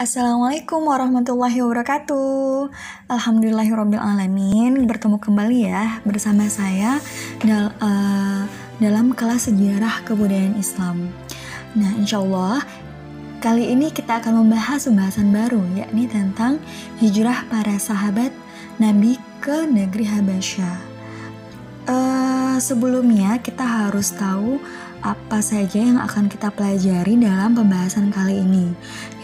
Assalamualaikum warahmatullahi wabarakatuh. Alhamdulillahirrabbilalamin. Bertemu kembali ya bersama saya dalam kelas sejarah kebudayaan Islam. Nah, insya Allah kali ini kita akan membahas pembahasan baru, yakni tentang hijrah para sahabat Nabi ke negeri Habasyah. Sebelumnya kita harus tahu apa saja yang akan kita pelajari dalam pembahasan kali ini.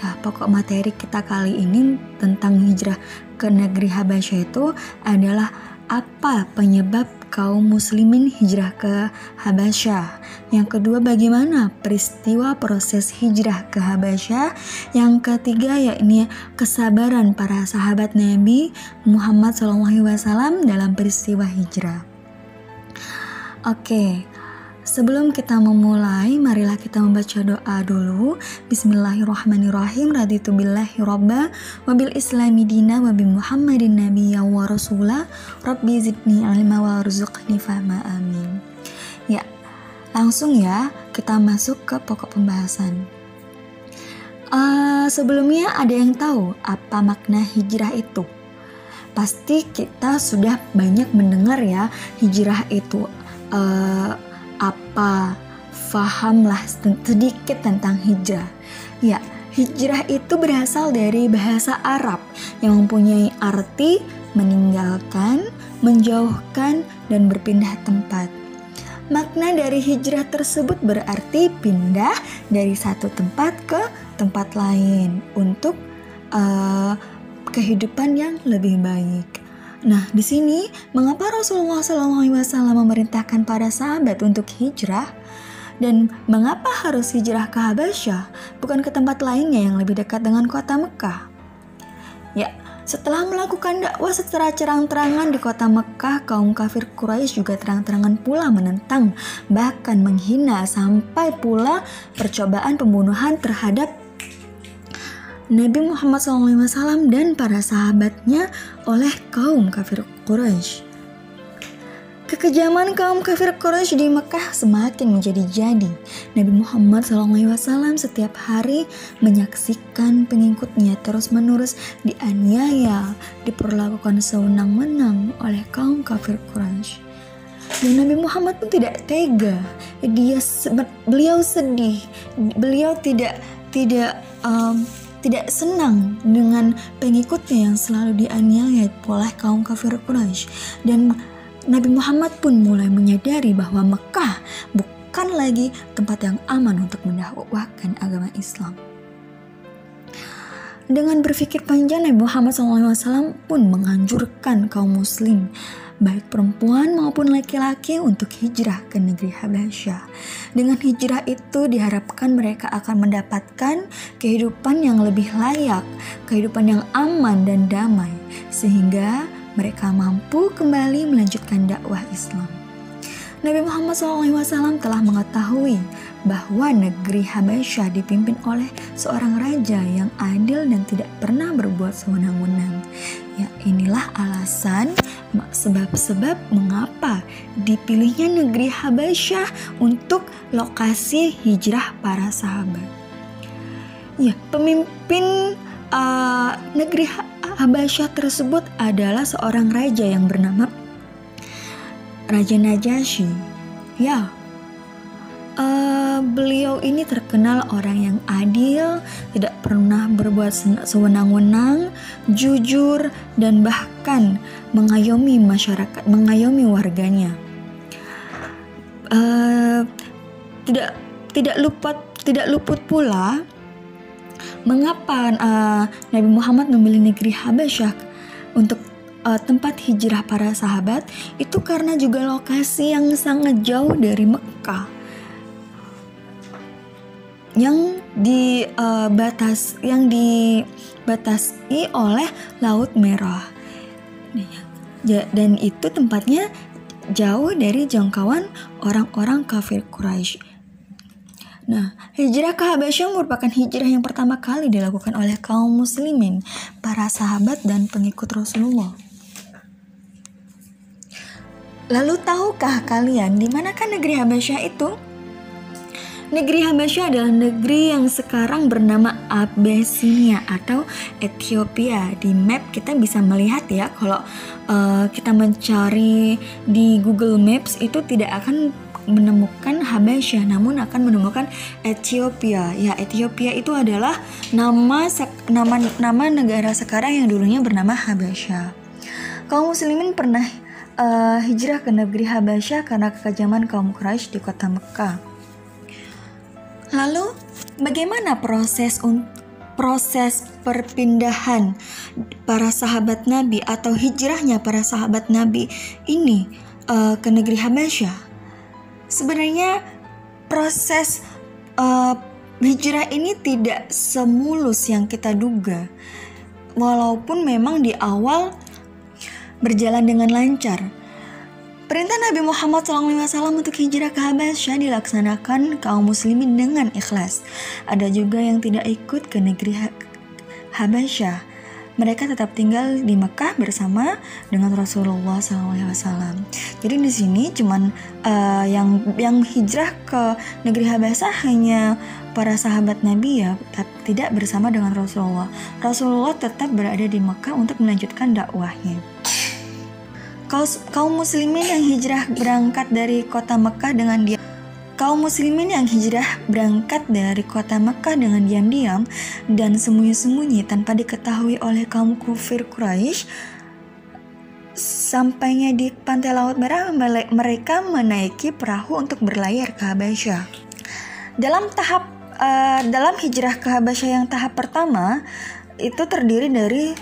Ya, pokok materi kita kali ini tentang hijrah ke negeri Habasyah itu adalah apa penyebab kaum muslimin hijrah ke Habasyah. Yang kedua, bagaimana peristiwa proses hijrah ke Habasyah. Yang ketiga, yakni kesabaran para sahabat Nabi Muhammad SAW dalam peristiwa hijrah. Oke. Sebelum kita memulai, marilah kita membaca doa dulu. Bismillahirrahmanirrahim. Raditu billahi robba wa bil islami dina wa bi Muhammadin nabiyya wa rasula. Rabbi zidni ilma wa rzuqni fahma, amin. Ya, langsung ya kita masuk ke pokok pembahasan. Sebelumnya ada yang tahu apa makna hijrah itu? Pasti kita sudah banyak mendengar ya hijrah itu. Fahamlah sedikit tentang hijrah. Ya, hijrah itu berasal dari bahasa Arab yang mempunyai arti meninggalkan, menjauhkan, dan berpindah tempat. Makna dari hijrah tersebut berarti pindah dari satu tempat ke tempat lain untuk kehidupan yang lebih baik. Nah, di sini mengapa Rasulullah SAW memerintahkan para sahabat untuk hijrah dan mengapa harus hijrah ke Habasyah, bukan ke tempat lainnya yang lebih dekat dengan kota Mekah? Ya, setelah melakukan dakwah secara terang-terangan di kota Mekah, kaum kafir Quraisy juga terang-terangan pula menentang, bahkan menghina, sampai pula percobaan pembunuhan terhadap Nabi Muhammad SAW dan para sahabatnya oleh kaum kafir Quraisy. Kekejaman kaum kafir Quraisy di Mekah semakin menjadi-jadi. Nabi Muhammad SAW setiap hari menyaksikan pengikutnya terus-menerus dianiaya, diperlakukan sewenang-wenang oleh kaum kafir Quraisy. Dan Nabi Muhammad pun tidak tega. Beliau sedih. Beliau tidak senang dengan pengikutnya yang selalu dianiaya oleh kaum kafir Quraisy. Dan Nabi Muhammad pun mulai menyadari bahwa Mekah bukan lagi tempat yang aman untuk mendakwahkan agama Islam. Dengan berpikir panjang, Nabi Muhammad SAW pun menganjurkan kaum muslim, baik perempuan maupun laki-laki, untuk hijrah ke negeri Habasyah. Dengan hijrah itu diharapkan mereka akan mendapatkan kehidupan yang lebih layak, kehidupan yang aman dan damai, sehingga mereka mampu kembali melanjutkan dakwah Islam. Nabi Muhammad SAW telah mengetahui bahwa negeri Habasyah dipimpin oleh seorang raja yang adil dan tidak pernah berbuat sewenang-wenang. Ya, inilah alasan sebab-sebab mengapa dipilihnya negeri Habasyah untuk lokasi hijrah para sahabat. Ya, pemimpin negeri Habasyah tersebut adalah seorang raja yang bernama Raja Najasyi. Ya, beliau ini terkenal orang yang adil, tidak pernah berbuat sewenang-wenang, jujur, dan bahkan mengayomi masyarakat, mengayomi warganya. Tidak luput pula mengapa Nabi Muhammad memilih negeri Habasyah untuk tempat hijrah para sahabat. Itu karena juga lokasi yang sangat jauh dari Mekah, yang dibatasi oleh Laut Merah, dan itu tempatnya jauh dari jangkauan orang-orang kafir Quraisy. Nah, hijrah ke Habasyah merupakan hijrah yang pertama kali dilakukan oleh kaum muslimin, para sahabat dan pengikut Rasulullah. Lalu tahukah kalian di manakah negeri Habasyah itu? Negeri Habasyah adalah negeri yang sekarang bernama Abyssinia atau Ethiopia. Di map kita bisa melihat ya, kalau kita mencari di Google Maps itu tidak akan menemukan Habasyah, namun akan menemukan Ethiopia. Ya, Ethiopia itu adalah nama negara sekarang yang dulunya bernama Habasyah. Kaum muslimin pernah hijrah ke negeri Habasyah karena kekejaman kaum Quraisy di kota Mekah. Lalu, bagaimana proses perpindahan para sahabat Nabi atau hijrahnya para sahabat Nabi ini ke negeri Habasyah? Sebenarnya proses hijrah ini tidak semulus yang kita duga, walaupun memang di awal berjalan dengan lancar. Perintah Nabi Muhammad SAW untuk hijrah ke Habasyah dilaksanakan kaum muslimin dengan ikhlas. Ada juga yang tidak ikut ke negeri Habasyah. Mereka tetap tinggal di Mekah bersama dengan Rasulullah SAW. Jadi di sini cuman yang hijrah ke negeri Habasyah hanya para sahabat Nabi ya, tidak bersama dengan Rasulullah. Rasulullah tetap berada di Mekah untuk melanjutkan dakwahnya. Kaum muslimin yang hijrah berangkat dari kota Mekah dengan diam-diam dan sembunyi-sembunyi tanpa diketahui oleh kaum kufir Quraisy. Sampainya di pantai Laut Merah, mereka menaiki perahu untuk berlayar ke Habasyah. Dalam hijrah ke Habasyah yang tahap pertama itu terdiri dari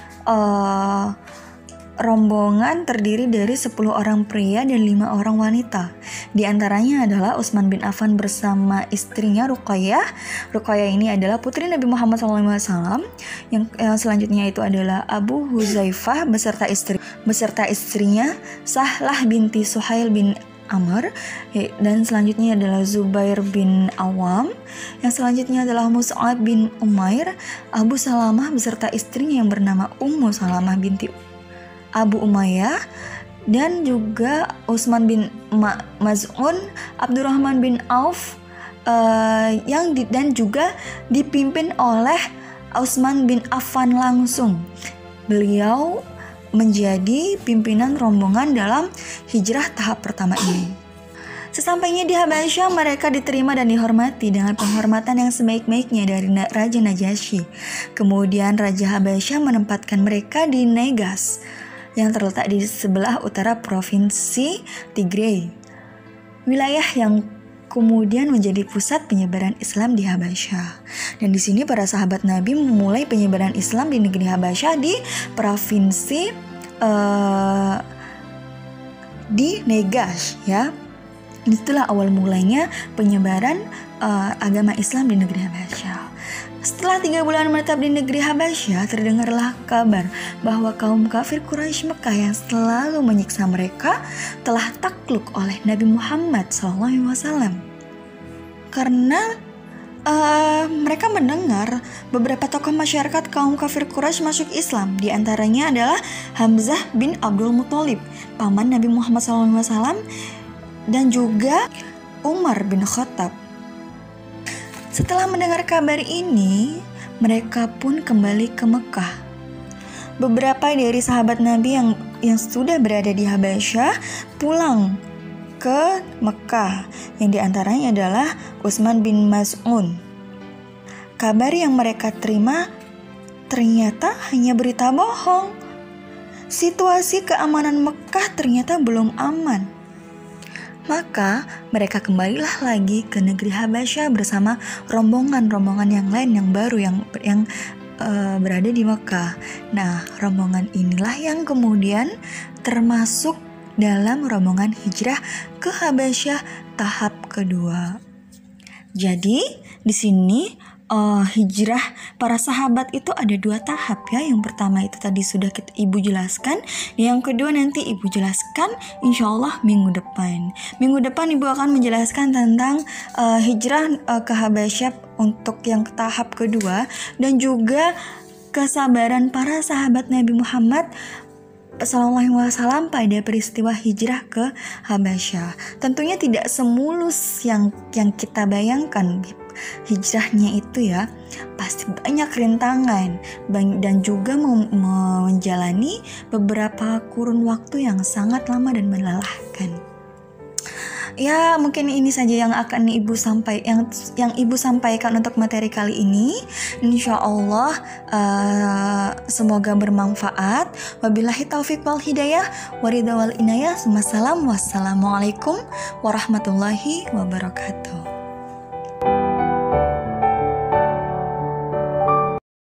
rombongan terdiri dari 10 orang pria dan 5 orang wanita. Di antaranya adalah Utsman bin Affan bersama istrinya Ruqayyah. Ruqayyah ini adalah putri Nabi Muhammad SAW. Yang selanjutnya itu adalah Abu Huzaifah beserta istrinya Sahlah binti Suhail bin Amr, dan selanjutnya adalah Zubair bin Awam. Yang selanjutnya adalah Mus'ab bin Umair, Abu Salamah beserta istrinya yang bernama Ummu Salamah binti Abu Umayyah, dan juga Utsman bin Maz'un, Abdurrahman bin Auf, dan juga dipimpin oleh Utsman bin Affan langsung. Beliau menjadi pimpinan rombongan dalam hijrah tahap pertama ini. Sesampainya di Habasyah, mereka diterima dan dihormati dengan penghormatan yang sebaik-baiknya dari Raja Najasyi. Kemudian Raja Habasyah menempatkan mereka di Negas yang terletak di sebelah utara provinsi Tigray, wilayah yang kemudian menjadi pusat penyebaran Islam di Habasyah. Dan di sini para sahabat Nabi memulai penyebaran Islam di negeri Habasyah di provinsi di Negas, ya. Itulah awal mulanya penyebaran agama Islam di negeri Habasyah. Setelah 3 bulan menetap di negeri Habasyah, terdengarlah kabar bahwa kaum kafir Quraisy Mekah yang selalu menyiksa mereka telah takluk oleh Nabi Muhammad SAW. Karena mereka mendengar beberapa tokoh masyarakat kaum kafir Quraisy masuk Islam. Di antaranya adalah Hamzah bin Abdul Muthalib, paman Nabi Muhammad SAW, dan juga Umar bin Khattab. Setelah mendengar kabar ini, mereka pun kembali ke Mekah. Beberapa dari sahabat Nabi yang sudah berada di Habasyah pulang ke Mekah, yang diantaranya adalah Utsman bin Maz'un. Kabar yang mereka terima ternyata hanya berita bohong. Situasi keamanan Mekah ternyata belum aman. Maka mereka kembalilah lagi ke negeri Habasyah bersama rombongan-rombongan yang lain yang baru yang berada di Mekah. Nah, rombongan inilah yang kemudian termasuk dalam rombongan hijrah ke Habasyah tahap kedua. Jadi di sini hijrah para sahabat itu ada 2 tahap ya. Yang pertama itu tadi sudah Ibu jelaskan. Yang kedua nanti Ibu jelaskan insyaallah minggu depan. Minggu depan Ibu akan menjelaskan tentang hijrah ke Habasyah untuk yang tahap kedua, dan juga kesabaran para sahabat Nabi Muhammad Sallallahu Alaihi Wasallam pada peristiwa hijrah ke Habasyah. Tentunya tidak semulus yang kita bayangkan hijrahnya itu ya. Pasti banyak rintangan dan juga menjalani beberapa kurun waktu yang sangat lama dan melelahkan. Ya, mungkin ini saja yang akan yang ibu sampaikan untuk materi kali ini. Insya Allah semoga bermanfaat. Wabillahi taufiq wal hidayah, waridha wal inayah. Wassalamualaikum warahmatullahi wabarakatuh.